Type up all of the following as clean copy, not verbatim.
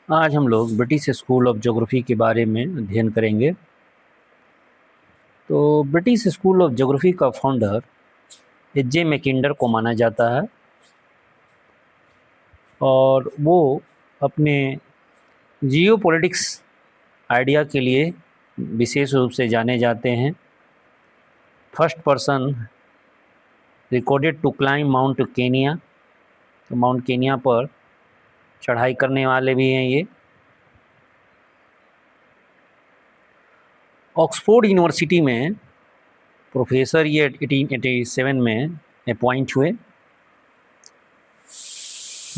आज हम लोग ब्रिटिश स्कूल ऑफ ज्योग्राफी के बारे में अध्ययन करेंगे। तो ब्रिटिश स्कूल ऑफ ज्योग्राफी का फाउंडर एच.जे. मैकिंडर को माना जाता है और वो अपने जियोपॉलिटिक्स आइडिया के लिए विशेष रूप से जाने जाते हैं। First person recorded to climb Mount Kenya, तो माउंट केनिया पर चढ़ाई करने वाले भी हैं ये। ऑक्सफोर्ड यूनिवर्सिटी में प्रोफेसर ये 1887 में अपॉइंट हुए।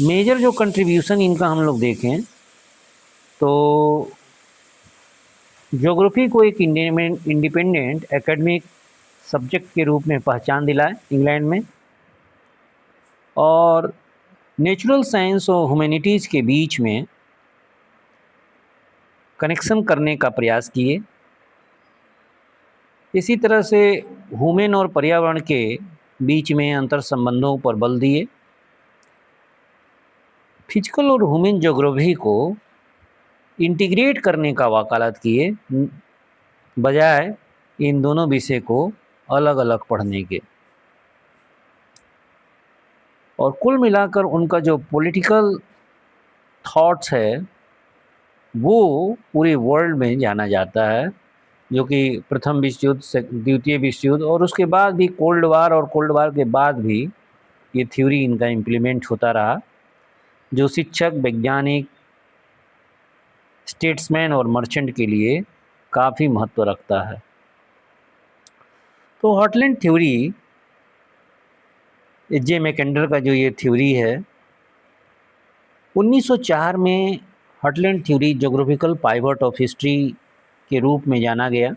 मेजर जो कंट्रीब्यूशन इनका हम लोग देखें तो ज्योग्राफी को एक इंडिपेंडेंट एकेडमिक सब्जेक्ट के रूप में पहचान दिलाए इंग्लैंड में, और नेचुरल साइंस और ह्यूमैनिटीज़ के बीच में कनेक्शन करने का प्रयास किए। इसी तरह से ह्यूमन और पर्यावरण के बीच में अंतर संबंधों पर बल दिए। फिजिकल और ह्यूमन ज्योग्राफी को इंटीग्रेट करने का वकालत किए, बजाय इन दोनों विषय को अलग अलग पढ़ने के। और कुल मिलाकर उनका जो पॉलिटिकल थॉट्स है वो पूरे वर्ल्ड में जाना जाता है, जो कि प्रथम विश्व युद्ध से द्वितीय विश्व युद्ध और उसके बाद भी कोल्ड वार और कोल्ड वार के बाद भी ये थ्योरी इनका इम्प्लीमेंट होता रहा, जो शिक्षक, वैज्ञानिक, स्टेट्समैन और मर्चेंट के लिए काफ़ी महत्व रखता है। तो हार्टलैंड थ्योरी, एच.जे. मैकिंडर का जो ये थ्योरी है, 1904 में heartland theory geographical pivot of history के रूप में जाना गया।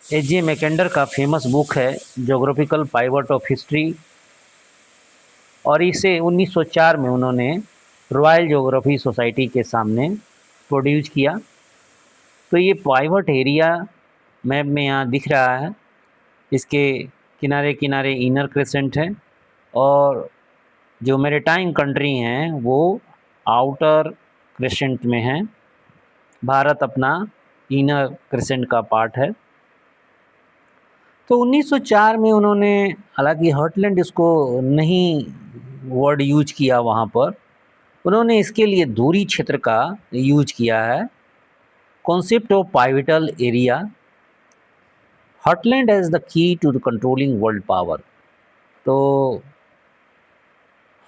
एच.जे. मैकिंडर का फेमस बुक है ज्योग्राफिकल पाइवट ऑफ हिस्ट्री, और इसे 1904 में उन्होंने रॉयल ज्योग्राफी सोसाइटी के सामने प्रोड्यूस किया। तो ये पाइवट एरिया मैप में यहाँ दिख रहा है, इसके किनारे किनारे इनर क्रेसेंट है और जो मैरीटाइम कंट्री हैं वो आउटर क्रेसेंट में हैं। भारत अपना इनर क्रेसेंट का पार्ट है। तो 1904 में उन्होंने, हालांकि हार्टलैंड इसको नहीं वर्ड यूज किया वहाँ पर, उन्होंने इसके लिए दूरी क्षेत्र का यूज किया है, concept of pivotal area, heartland as the key to the controlling world power. तो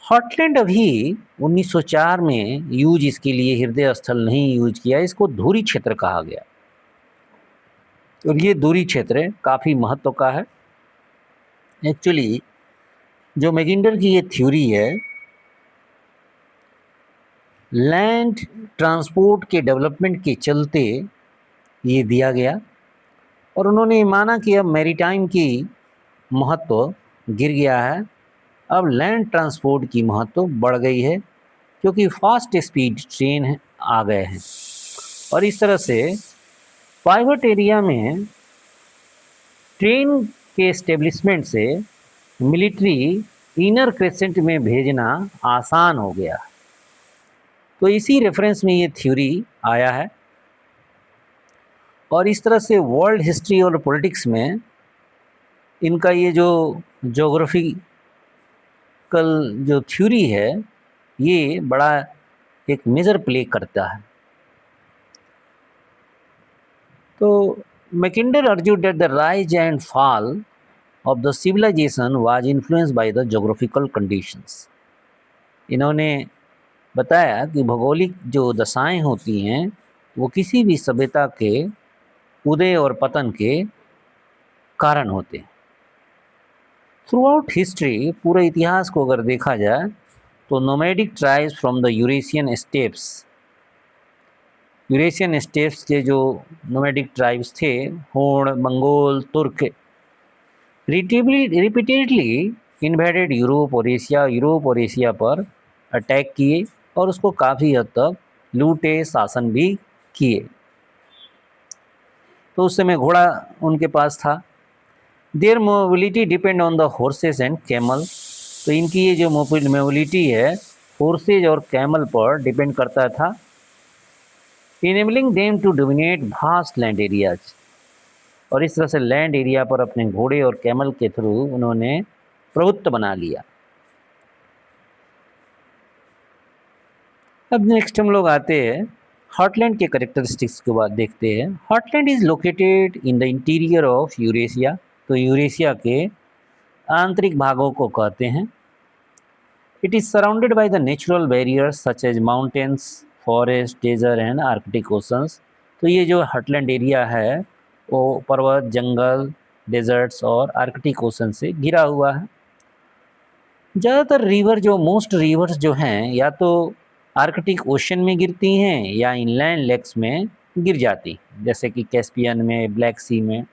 हार्टलैंड अभी 1904 में यूज इसके लिए हृदय स्थल नहीं यूज किया, इसको धुरी क्षेत्र कहा गया। और ये धुरी क्षेत्र काफ़ी महत्व का है। एक्चुअली जो मैकिंडर की ये थ्योरी है, लैंड ट्रांसपोर्ट के डेवलपमेंट के चलते ये दिया गया, और उन्होंने माना कि अब मैरीटाइम की महत्व गिर गया है, अब लैंड ट्रांसपोर्ट की महत्व बढ़ गई है क्योंकि फास्ट स्पीड ट्रेन आ गए हैं। और इस तरह से पाइवट एरिया में ट्रेन के एस्टेब्लिशमेंट से मिलिट्री इनर क्रेसेंट में भेजना आसान हो गया। तो इसी रेफरेंस में ये थ्योरी आया है, और इस तरह से वर्ल्ड हिस्ट्री और पॉलिटिक्स में इनका ये जो ज्योग्राफिकल जो थ्योरी है ये बड़ा एक मेजर प्ले करता है। तो Mackinder argued that the rise and fall of the civilization was influenced by the geographical conditions। इन्होंने बताया कि भौगोलिक जो दशाएं होती हैं वो किसी भी सभ्यता के उदय और पतन के कारण होते हैं। थ्रू आउट हिस्ट्री, पूरे इतिहास को अगर देखा जाए तो nomadic tribes from the Eurasian steps के जो नोमैडिक ट्राइब्स थे, होड़, मंगोल, तुर्क, रिपीटेडली इन्वेडेड यूरोप और एशिया पर अटैक किए और उसको काफ़ी हद तक लूटे, शासन भी किए। तो उस समय घोड़ा उनके पास था। Their mobility depend on the horses and camel. तो इनकी ये जो मोबिलिटी है horses और कैमल पर डिपेंड करता था, enabling them to dominate vast land areas. और इस तरह से लैंड एरिया पर अपने घोड़े और कैमल के थ्रू उन्होंने प्रभुत्व बना लिया। अब नेक्स्ट हम लोग आते हैं हार्टलैंड के करेक्टरिस्टिक्स के बाद देखते हैं। Heartland is located in the interior of Eurasia. तो यूरेशिया के आंतरिक भागों को कहते हैं। It is surrounded by the natural barriers such as mountains, forest, desert and Arctic oceans. तो ये जो हार्टलैंड एरिया है वो पर्वत, जंगल, डेजर्ट्स और आर्कटिक ओशन से घिरा हुआ है। ज़्यादातर रिवर जो मोस्ट रिवर्स जो हैं या तो आर्कटिक ओशन में गिरती हैं या इनलैंड लेक्स में गिर जाती, जैसे कि कैस्पियन में, ब्लैक सी में,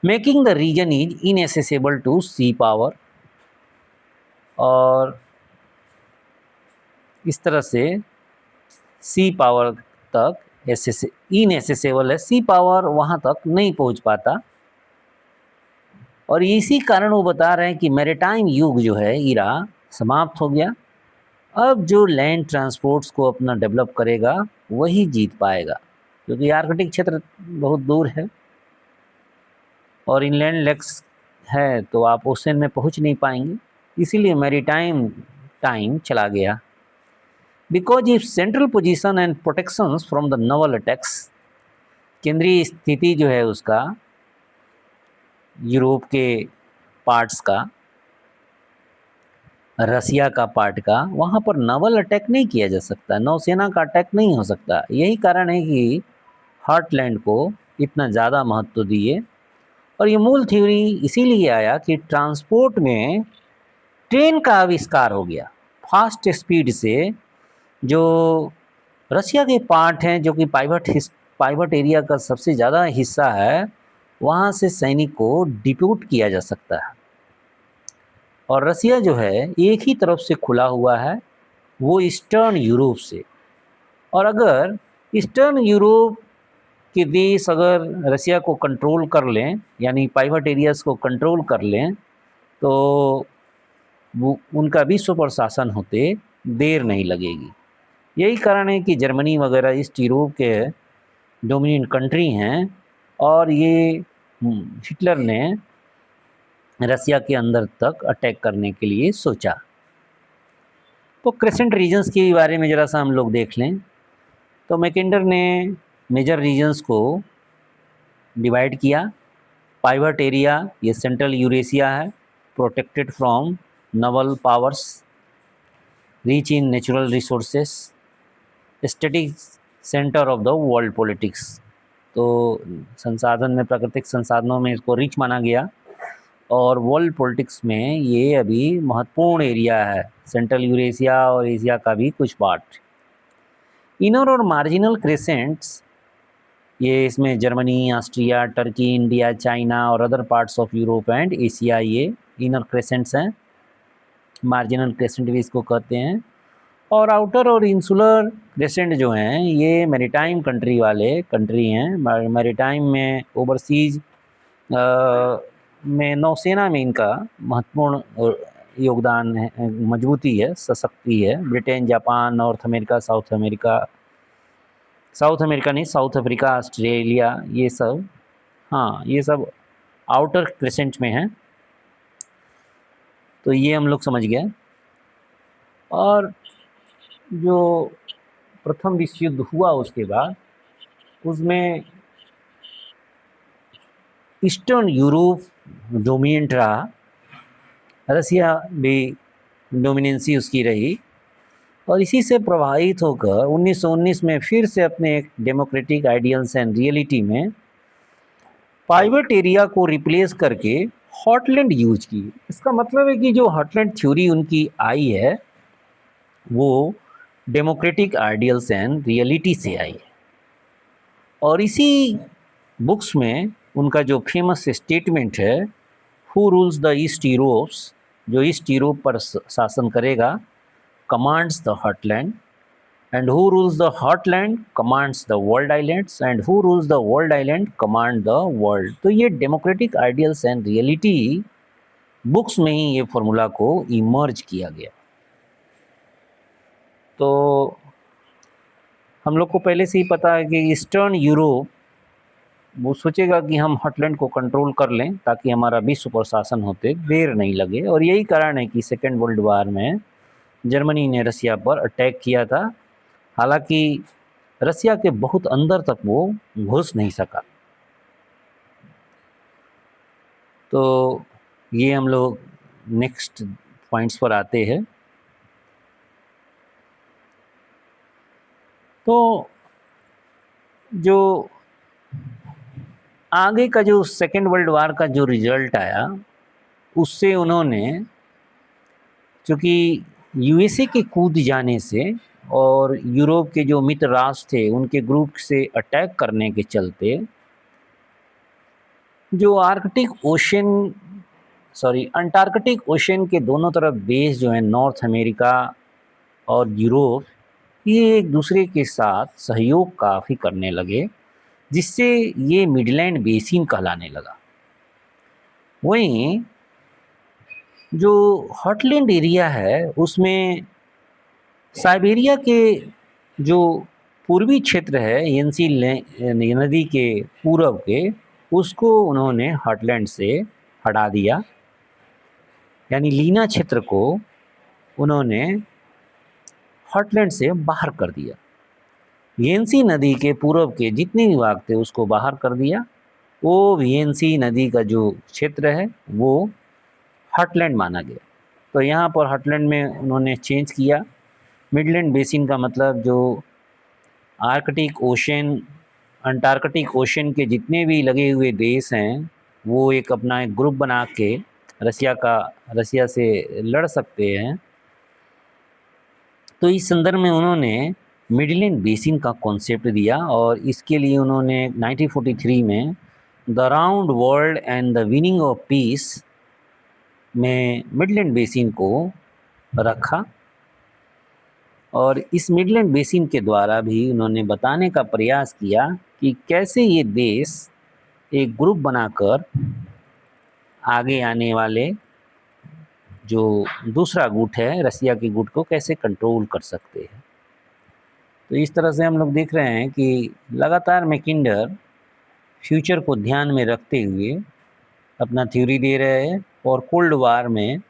making the region is inaccessible to sea power. और इस तरह से सी पावर तक इनएसेसेबल है, सी पावर वहाँ तक नहीं पहुँच पाता। और इसी कारण वो बता रहे हैं कि मैरीटाइम युग जो है, इरा समाप्त हो गया। अब जो लैंड ट्रांसपोर्ट्स को अपना डेवलप करेगा वही जीत पाएगा, क्योंकि आर्कटिक क्षेत्र बहुत दूर है और इनलैंड लेक्स है तो आप ओशन में पहुंच नहीं पाएंगे। इसीलिए मैरीटाइम टाइम चला गया। Because if central position and protections from the Naval attacks, केंद्रीय स्थिति जो है उसका यूरोप के पार्ट्स का, रसिया का पार्ट का, वहाँ पर नवल अटैक नहीं किया जा सकता, नौसेना का अटैक नहीं हो सकता। यही कारण है कि हार्टलैंड को इतना ज़्यादा महत्व दिए। और ये मूल थ्योरी इसीलिए आया कि ट्रांसपोर्ट में ट्रेन का आविष्कार हो गया फास्ट स्पीड से। जो रसिया के पार्ट हैं जो कि पाइवट एरिया का सबसे ज़्यादा हिस्सा है, वहाँ से सैनिक को डिप्यूट किया जा सकता है। और रसिया जो है एक ही तरफ से खुला हुआ है, वो ईस्टर्न यूरोप से। और अगर ईस्टर्न यूरोप के देश अगर रसिया को कंट्रोल कर लें, यानी पाइवट एरियाज़ को कंट्रोल कर लें, तो वो उनका विश्व पर शासन होते देर नहीं लगेगी। यही कारण है कि जर्मनी वगैरह ईस्ट यूरोप के डोमिनेंट कंट्री हैं और ये हिटलर ने रसिया के अंदर तक अटैक करने के लिए सोचा। तो क्रेसेंट रीजन्स के बारे में ज़रा सा हम लोग देख लें। तो मैकेंडर ने मेजर रीजन्स को डिवाइड किया। पाइवट एरिया, ये सेंट्रल यूरेशिया है, protected from Naval powers, rich in natural resources, static centre of the world politics. तो संसाधन में, प्राकृतिक संसाधनों में इसको रिच माना गया और वर्ल्ड पॉलिटिक्स में ये अभी महत्वपूर्ण एरिया है, सेंट्रल यूरेशिया और एशिया का भी कुछ पार्ट। इनर और मार्जिनल क्रेसेंट्स, ये इसमें Germany, Austria, Turkey, India, China और other parts of Europe and Asia, ये इनर क्रेसेंट्स हैं। मार्जिनल क्रेसेंट भी इसको कहते हैं। और आउटर और इंसुलर क्रेसेंट जो हैं ये मैरीटाइम कंट्री हैं। मैरीटाइम में ओवरसीज में नौसेना में इनका महत्वपूर्ण योगदान है, मजबूती है, सशक्ति है। Britain, Japan, north America, south America नहीं, साउथ अफ्रीका, ऑस्ट्रेलिया, ये सब, हाँ ये सब आउटर क्रेसेंट में हैं। तो ये हम लोग समझ गए। और जो प्रथम विश्व युद्ध हुआ उसके बाद उसमें ईस्टर्न यूरोप डोमिनेंट रहा, रसिया भी डोमिनेंसी उसकी रही। और इसी से प्रभावित होकर 1919 में फिर से अपने एक डेमोक्रेटिक आइडियल्स एंड रियलिटी में पाइवट एरिया को रिप्लेस करके हार्टलैंड यूज की। इसका मतलब है कि जो हार्टलैंड थ्योरी उनकी आई है वो डेमोक्रेटिक आइडियल्स एंड रियलिटी से आई है। और इसी बुक्स में उनका जो फेमस स्टेटमेंट है, who rules the east Europe's, जो ईस्ट यूरोप पर शासन करेगा, commands the heartland, and who rules the heartland commands the world islands, and who rules the world island command the world. तो ये democratic ideals and reality books में ही ये formula को emerge किया गया। तो हम लोग को पहले से ही पता है कि ईस्टर्न यूरोप वो सोचेगा कि हम हॉटलैंड को कंट्रोल कर लें ताकि हमारा विश्व पर शासन होते देर नहीं लगे, और यही कारण है कि सेकेंड वर्ल्ड वार में जर्मनी ने रसिया पर अटैक किया था। हालांकि रसिया के बहुत अंदर तक वो घुस नहीं सका। तो ये हम लोग नेक्स्ट पॉइंट्स पर आते हैं। तो जो आगे का जो सेकेंड वर्ल्ड वार का जो रिजल्ट आया, उससे उन्होंने, चूँकि यूएसए के कूद जाने से और यूरोप के जो मित्र राष्ट्र थे उनके ग्रुप से अटैक करने के चलते जो अंटार्कटिक ओशन के दोनों तरफ देश जो हैं, नॉर्थ अमेरिका और यूरोप, ये एक दूसरे के साथ सहयोग काफ़ी करने लगे, जिससे ये मिडलैंड बेसिन कहलाने लगा। वहीं जो हॉटलैंड एरिया है उसमें साइबेरिया के जो पूर्वी क्षेत्र है यंसी नदी के पूरब के, उसको उन्होंने हॉटलैंड से हटा दिया, यानी लीना क्षेत्र को उन्होंने हॉटलैंड से बाहर कर दिया। येंसी नदी के पूरब के जितने भी भाग थे उसको बाहर कर दिया। वो येंसी नदी का जो क्षेत्र है वो हॉटलैंड माना गया। तो यहाँ पर हॉटलैंड में उन्होंने चेंज किया। मिडलैंड बेसिन का मतलब जो अंटार्कटिक ओशन के जितने भी लगे हुए देश हैं वो एक अपना एक ग्रुप बना के रसिया से लड़ सकते हैं। तो इस संदर्भ में उन्होंने मिडलैंड बेसिन का कॉन्सेप्ट दिया, और इसके लिए उन्होंने 1943 में the round world and the winning of peace में मिडलैंड बेसिन को रखा। और इस मिडलैंड बेसिन के द्वारा भी उन्होंने बताने का प्रयास किया कि कैसे ये देश एक ग्रुप बनाकर आगे आने वाले जो दूसरा गुट है रसिया के गुट को कैसे कंट्रोल कर सकते हैं। तो इस तरह से हम लोग देख रहे हैं कि लगातार मैकिंडर फ्यूचर को ध्यान में रखते हुए अपना थ्योरी दे रहे हैं, और कोल्ड वार में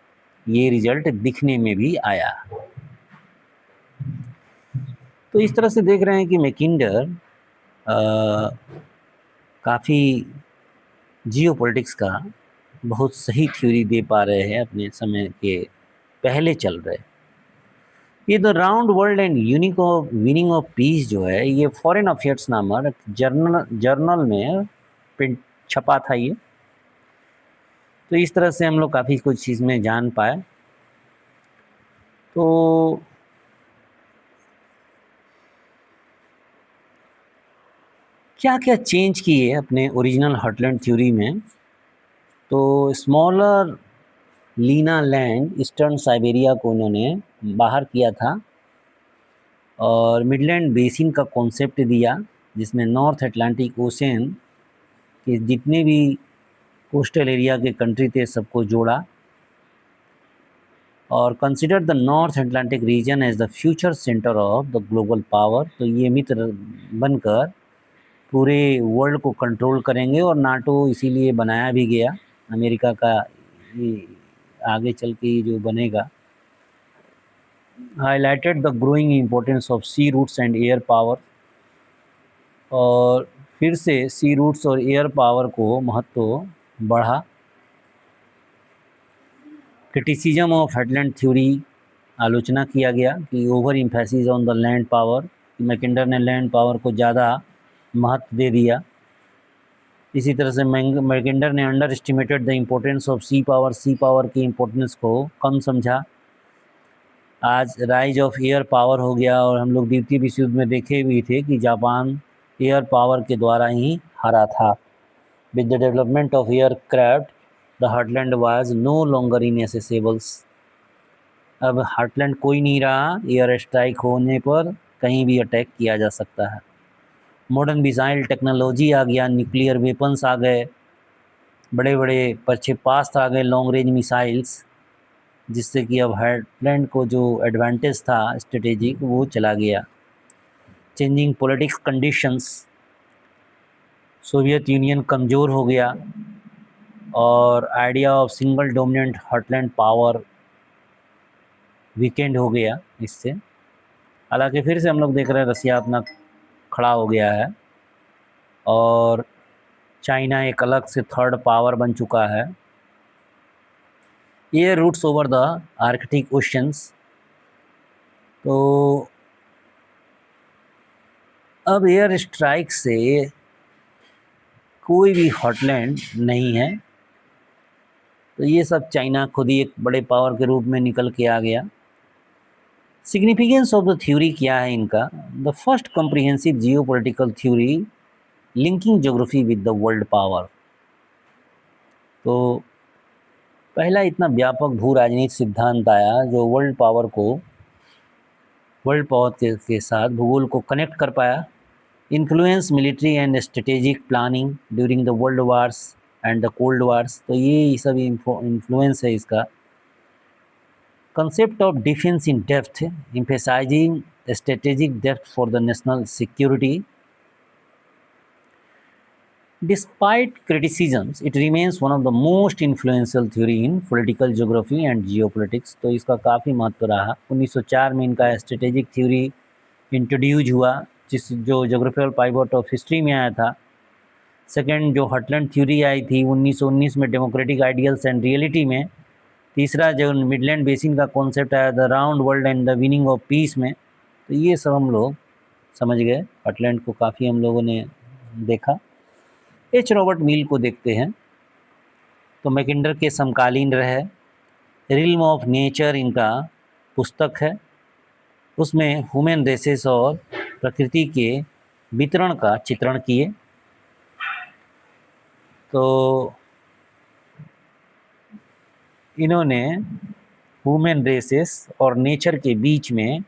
ये रिजल्ट दिखने में भी आया। तो इस तरह से देख रहे हैं कि मैकिंडर काफ़ी जियोपॉलिटिक्स का बहुत सही थ्योरी दे पा रहे हैं, अपने समय के पहले चल रहे। ये the round world and winning of peace जो है, ये फॉरेन अफेयर्स नामक जर्नल में प्रिंट छपा था ये। तो इस तरह से हम लोग काफ़ी कुछ चीज़ में जान पाए। तो क्या क्या चेंज किए अपने ओरिजिनल हॉटलैंड थ्योरी में। तो smaller Lena land Eastern Siberia को उन्होंने बाहर किया था, और मिडलैंड बेसिन का कॉन्सेप्ट दिया, जिसमें नॉर्थ अटलांटिक ओशन के जितने भी कोस्टल एरिया के कंट्री थे सबको जोड़ा, और consider the North Atlantic region as the future centre of the global power. तो ये मित्र बनकर पूरे वर्ल्ड को कंट्रोल करेंगे, और नाटो इसीलिए बनाया भी गया अमेरिका का, ये आगे चल के जो बनेगा। Highlighted the growing importance of sea routes and air power, और फिर से सी रूट्स और एयर पावर को महत्व बढ़ा। क्रिटिसिज्म ऑफ हेडलैंड थ्योरी आलोचना किया गया कि over emphasis on the land power, Mackinder ने लैंड पावर को ज़्यादा महत्व दे दिया। इसी तरह से मैकिंडर ने underestimated the importance of sea power की इम्पोर्टेंस को कम समझा। आज राइज ऑफ एयर पावर हो गया, और हम लोग द्वितीय विश्व युद्ध में देखे भी थे कि जापान एयर पावर के द्वारा ही हारा था। With the development of aircraft the heartland was no longer inaccessibles. अब हार्टलैंड कोई नहीं रहा, एयर स्ट्राइक होने पर कहीं भी अटैक किया जा सकता है। मॉडर्न मिसाइल टेक्नोलॉजी आ गया, न्यूक्लियर वेपन्स आ गए, बड़े बड़े प्रक्षेपास्त्र आ गए, लॉन्ग रेंज मिसाइल्स, जिससे कि अब हार्टलैंड को जो एडवांटेज था स्ट्रेटेजिक वो चला गया। Changing politics conditions, Soviet union कमज़ोर हो गया और idea of single dominant heartland power weekend हो गया इससे। हालांकि फिर से हम लोग देख रहे हैं रसिया अपना खड़ा हो गया है और चाइना एक अलग से थर्ड पावर बन चुका है। ये routes over the Arctic oceans. तो अब एयर स्ट्राइक से कोई भी हॉटलैंड नहीं है, तो ये सब चाइना खुद ही एक बड़े पावर के रूप में निकल के आ गया। सिग्निफिकेंस ऑफ द थ्योरी क्या है इनका? The first comprehensive geopolitical theory linking geography with the world power. तो पहला इतना व्यापक भू राजनीतिक सिद्धांत आया जो वर्ल्ड पावर के साथ भूगोल को कनेक्ट कर पाया। Influence military and strategic planning during the world wars and the cold wars. तो ये सब इन्फ्लुएंस है इसका। Concept of defence in depth, emphasizing strategic depth for the national security. Despite criticisms, it remains one of the most influential theory in political geography and geopolitics। तो इसका काफ़ी महत्व रहा। 1904 में इनका स्ट्रेटेजिक थ्योरी इंट्रोड्यूस हुआ, जो जोग्राफिकल पाइवट ऑफ हिस्ट्री में आया था। सेकेंड जो हार्टलैंड थ्योरी आई थी 1919 में डेमोक्रेटिक आइडियल्स एंड रियलिटी में। तीसरा जो मिडलैंड बेसिन का कॉन्सेप्ट आया the round world and the winning of peace में। तो ये सब हम लोग समझ गए। हार्टलैंड को काफ़ी हम लोगों ने देखा। एच रॉबर्ट मील को देखते हैं। तो मैकिंडर के समकालीन रहे। रिल्म ऑफ नेचर इनका पुस्तक है, उसमें ह्यूमन रेसेस और प्रकृति के वितरण का चित्रण किए। तो इन्होंने ह्यूमन रेसेस और नेचर के बीच में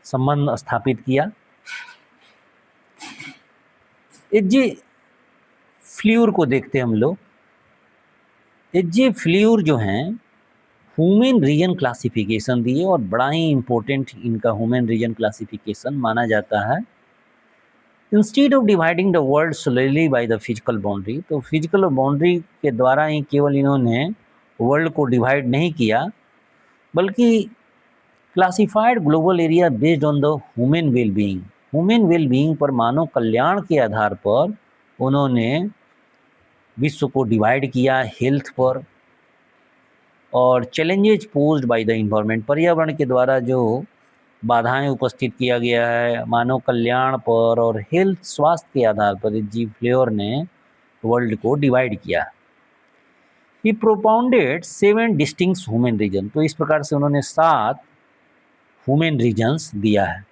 संबंध स्थापित किया। एच.जे. फ्ल्यूर को देखते हैं हम लोग। एच.जे. फ्ल्यूर जो हैं ह्यूमन रीजन क्लासिफिकेशन दिए और बड़ा ही इम्पोर्टेंट इनका ह्यूमन रीजन क्लासिफिकेशन माना जाता है। Instead of dividing the world solidly by the physical boundary. तो फिजिकल बाउंड्री के द्वारा ही केवल इन्होंने वर्ल्ड को डिवाइड नहीं किया, बल्कि classified global area based on the human wellbeing. Human wellbeing पर मानव कल्याण के आधार पर उन्होंने विश्व को डिवाइड किया हेल्थ पर। और challenges posed by the environment, पर्यावरण के द्वारा जो बाधाएं उपस्थित किया गया है मानव कल्याण पर और हेल्थ स्वास्थ्य के आधार पर एच.जे. फ्ल्यूर ने वर्ल्ड को डिवाइड किया। ही प्रोपाउंडेड 7 डिस्टिंक्ट ह्यूमन रीजन। तो इस प्रकार से उन्होंने 7 ह्यूमन रीजन्स दिया है।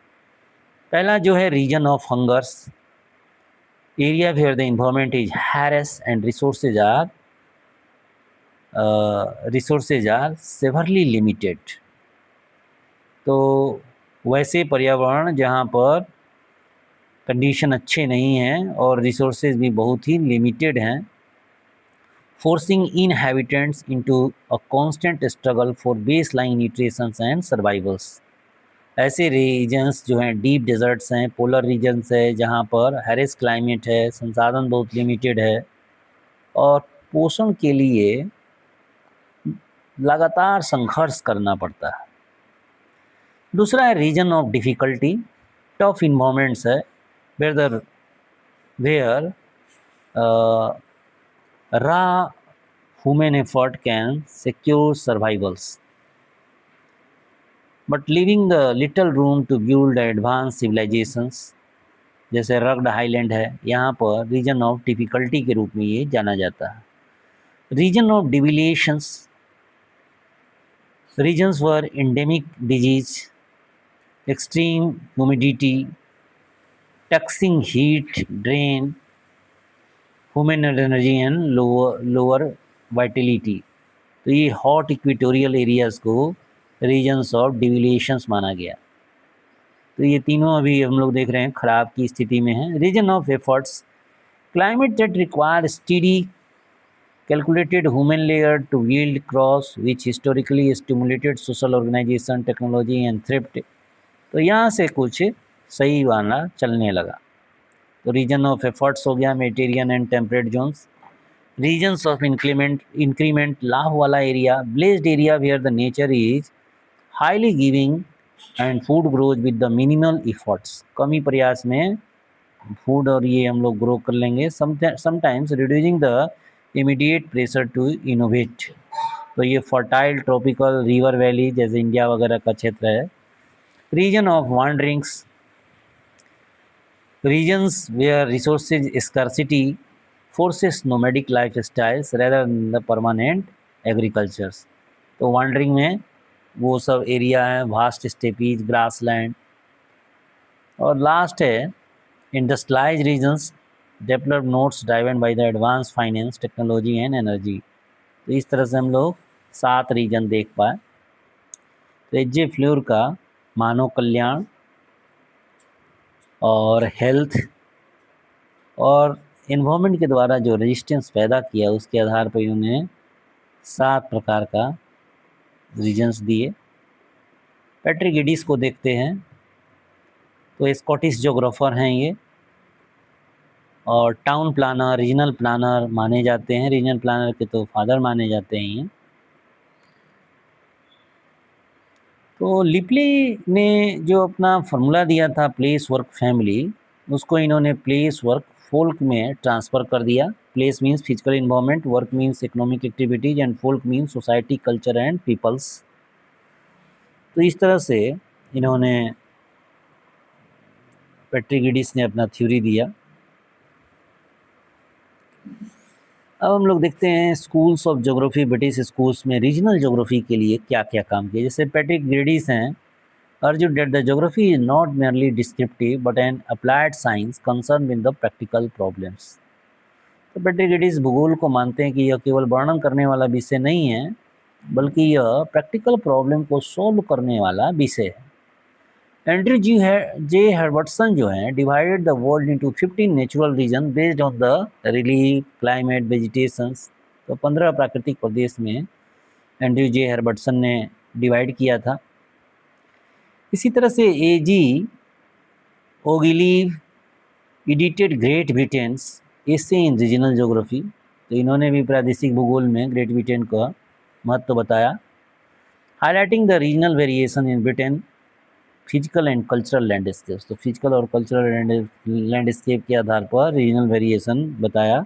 पहला जो है region of hungers, area where the environment is harsh and resources are severely limited. तो वैसे पर्यावरण जहाँ पर कंडीशन अच्छे नहीं हैं और रिसोर्सेज भी बहुत ही लिमिटेड हैं, forcing inhabitants into a constant struggle for base line nutritions and survivals. ऐसे रीजन्स जो हैं डीप डेजर्ट्स हैं, पोलर रीजन्स है जहाँ पर हैरेस क्लाइमेट है, संसाधन बहुत लिमिटेड है और पोषण के लिए लगातार संघर्ष करना पड़ता है। दूसरा है region of difficulty, tough environments है where raw human effort can secure survivals but leaving the little room to build advance civilisations. जैसे रग्ड हाईलैंड है, यहाँ पर रीजन ऑफ डिफ़िकल्टी के रूप में ये जाना जाता है। Region of debilitations, regions where endemic disease, extreme humidity, taxing heat drain, human energy and lower vitality. तो ये हॉट इक्वेटोरियल एरियाज़ को रीजन्स ऑफ डिविलिएशंस माना गया। तो ये तीनों अभी हम लोग देख रहे हैं ख़राब की स्थिति में है। Region of efforts, climate that require steady calculated human layer to yield cross which historically stimulated social organization, technology and thrift। तो यहाँ से कुछ सही वाला चलने लगा। तो रीजन ऑफ एफर्ट्स हो गया Mediterranean and temperate zones. Regions of increment लाभ वाला area, blessed area where the nature is highly giving and food grows with the minimal efforts. कम ही प्रयास में फूड और ये हम लोग ग्रो कर लेंगे। Sometimes reducing the immediate pressure to innovate. तो ये फर्टाइल ट्रॉपिकल रिवर वैली जैसे इंडिया वगैरह का क्षेत्र है। Region of wanderings, regions where resources scarcity forces nomadic lifestyles rather than the permanent agricultures। तो वांडरिंग में वो सब एरिया है, वास्ट स्टेपीज, ग्रासलैंड। और लास्ट है industrialise regions, developed nodes driven by the advance finance, technology and energy. तो इस तरह से हम लोग 7 रीजन देख पाए। तो एजे फ्लोर का मानव कल्याण और हेल्थ और इन्वायरमेंट के द्वारा जो रेजिस्टेंस पैदा किया उसके आधार पर इन्होंने 7 प्रकार का रीजन्स दिए। पैट्रिक गिडीज को देखते हैं। तो स्कॉटिश जोग्राफर हैं ये और टाउन प्लानर, रीजनल प्लानर माने जाते हैं। रीजनल प्लानर के तो फादर माने जाते हैं ये। तो लिपली ने जो अपना फार्मूला दिया था प्लेस वर्क फैमिली, उसको इन्होंने प्लेस वर्क फोल्क में ट्रांसफ़र कर दिया। Place means physical environment, work means economic activities and folk means society, culture and peoples. तो इस तरह से इन्होंने पैट्रिक गिडीज ने अपना थ्योरी दिया। अब हम लोग देखते हैं schools of geography, British schools में रीजनल ज्योग्राफी के लिए क्या क्या काम किया। जैसे पैट्रिक गिडीज हैं, argued that the geography is not merely descriptive but an applied science concerned with the practical problems। तो पैट्रिक गिडीज भूगोल को मानते हैं कि यह केवल वर्णन करने वाला विषय नहीं है बल्कि यह प्रैक्टिकल प्रॉब्लम को सॉल्व करने वाला विषय है। एंड्रयू जे हर्बर्टसन जो है divided the world into 15 natural region based on the relief, climate, vegetations. तो 15 प्राकृतिक प्रदेश में एंड्रयू जे हर्बर्टसन ने डिवाइड किया था। इसी तरह से A G Ogilvie edited Great Britain's essay in regional geography. तो इन्होंने भी प्रादेशिक भूगोल में ग्रेट ब्रिटेन का महत्व बताया। Highlighting the regional variation in Britain, physical and cultural landscapes. तो फिजिकल और कल्चरल लैंडस्केप के आधार पर रीजनल वेरिएशन बताया।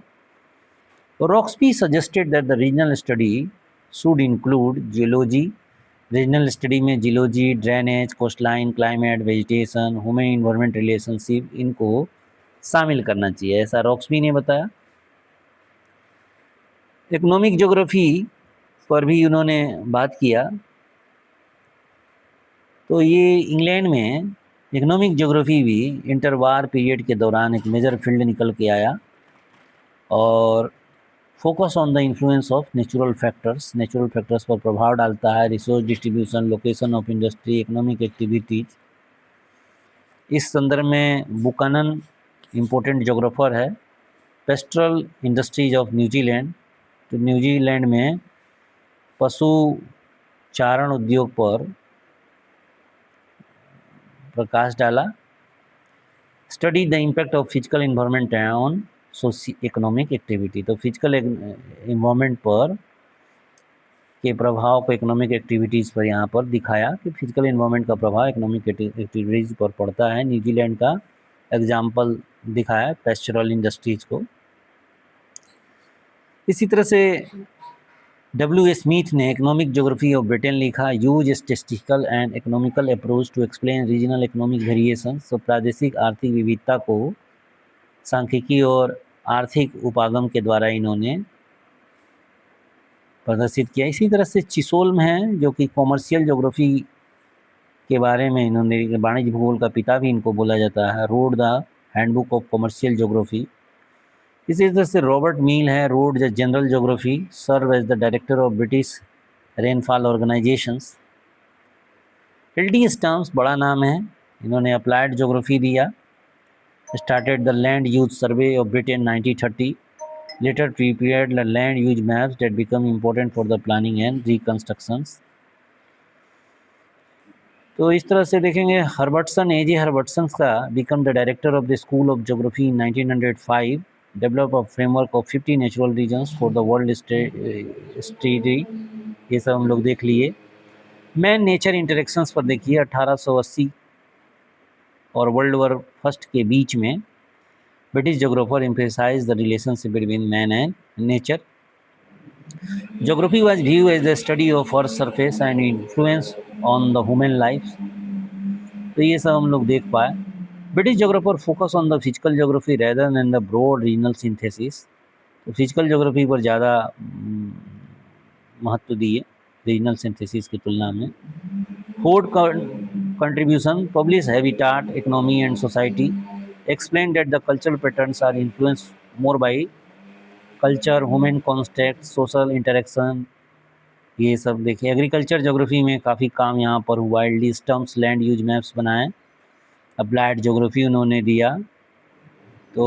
Roxby suggested that the regional study should include geology. Regional study में geology, drainage, coastline, climate, vegetation, human environment relationship, इनको शामिल करना चाहिए, ऐसा रॉक्सबी ने बताया। इकोनॉमिक ज्योग्राफी पर भी उन्होंने बात किया। तो ये इंग्लैंड में इकोनॉमिक ज्योग्राफी भी इंटरवार पीरियड के दौरान एक मेजर फील्ड निकल के आया और focus on the influence of natural factors पर प्रभाव डालता है। Resource distribution, location of industry, economic activities. इस संदर्भ में बुकानन इम्पोर्टेंट जोग्राफर है। पेस्ट्रल इंडस्ट्रीज ऑफ न्यूजीलैंड, तो न्यूजीलैंड में पशु चारण उद्योग पर प्रकाश डाला। Study the impact of physical environment on socio economic activity. तो फिजिकल इन्वायरमेंट पर के प्रभाव को इकोनॉमिक एक्टिविटीज़ पर यहाँ पर दिखाया कि फिजिकल इन्वायरमेंट का प्रभाव इकोनॉमिक एक्टिविटीज़ पर पड़ता है। न्यूजीलैंड का एग्जाम्पल दिखाया पेस्चरल इंडस्ट्रीज को। इसी तरह से W. स्मिथ ने इकोनॉमिक ज्योग्राफी ऑफ ब्रिटेन लिखा। Use statistical and economical approach to explain regional economic variation. तो प्रादेशिक आर्थिक विविधता को सांख्यिकी और आर्थिक उपागम के द्वारा इन्होंने प्रदर्शित किया। इसी तरह से चिसोल्म है जो कि कॉमर्शियल ज्योग्राफी के बारे में इन्होंने, वाणिज्य भूगोल का पिता भी इनको बोला जाता है, wrote the handbook of commercial geography. इसी तरह से रॉबर्ट मील है, wrote the general geography, serve as the director of British rainfall organisations. L D. Stamp बड़ा नाम है, इन्होंने अप्लाइड ज्योग्राफी दिया। Started the land use survey of Britain 1930। later prepared the land use maps that become important for the planning and reconstructions. तो इस तरह से देखेंगे हर्बर्टसन A.J. हर्बर्टसन का become the director of the school of geography in 1905, develop a framework of 50 natural reasons for the world study. ये सब हम लोग देख लिए। मैन नेचर इंटरेक्शंस पर देखिए 1880 और वर्ल्ड वॉर फर्स्ट के बीच में British geographer emphasise the relationship between man and nature. Geography was viewed as the study of Earth's surface and influence on the human life। तो ये सब हम लोग देख पाए। British geographer focus on the physical geography rather than the broad regional synthesis. तो physical geography पर ज़्यादा महत्व दिए रीजनल सिंथेसिस की तुलना में। Ford contribution publish habitat economy and society, explain that the cultural patterns are influenced more by culture, human contact, social interaction. ये सब देखिए। एग्रीकल्चर ज्योग्राफी में काफ़ी काम यहाँ पर हुआ। Wildly stumps land use maps बनाए। अप्लाइड ज्योग्राफी उन्होंने दिया। तो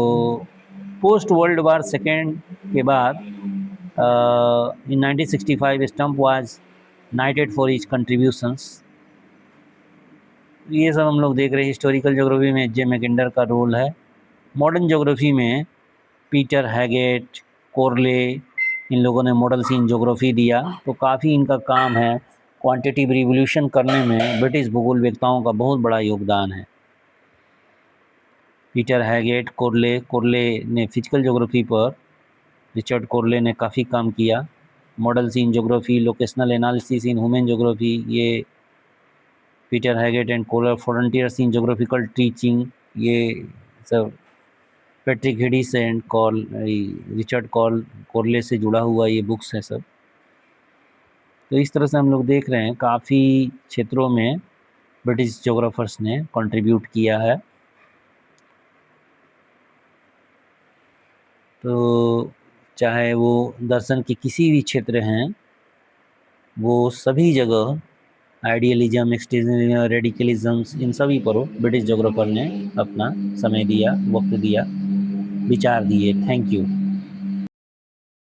पोस्ट वर्ल्ड वार सेकेंड के बाद इन 1965 stump was नाइटेड for his contributions. ये सब हम लोग देख रहे हैं। हिस्टोरिकल ज्योग्राफी में जे मैकेंडर का रोल है। मॉडर्न ज्योग्राफी में पीटर हैगेट, कोरले, इन लोगों ने मॉडल सीन ज्योग्राफी दिया। तो काफ़ी इनका काम है। क्वांटिटिव रिवोल्यूशन करने में ब्रिटिश भूगोलवेत्ताओं का बहुत बड़ा योगदान है। पीटर हैगेट, कोरले ने फिजिकल ज्योग्राफी पर, रिचर्ड कोरले ने काफ़ी काम किया। Models in geography, locational analysis in human geography, ये Peter Haggett and Chorley. Frontiers in geographical teaching, ये सब पैट्रिक हिडिस एंड रिचर्ड कोरले से जुड़ा हुआ ये बुक्स है सब। तो इस तरह से हम लोग देख रहे हैं काफ़ी क्षेत्रों में ब्रिटिश ज्योग्राफर्स ने कंट्रीब्यूट किया है। तो चाहे वो दर्शन के किसी भी क्षेत्र हैं, वो सभी जगह आइडियलिज्म, एक्सटेरिज्म, रेडिकलिज्म्स, इन सभी पर ब्रिटिश ज्योग्राफर ने अपना समय दिया, वक्त दिया, विचार दिए। Thank you.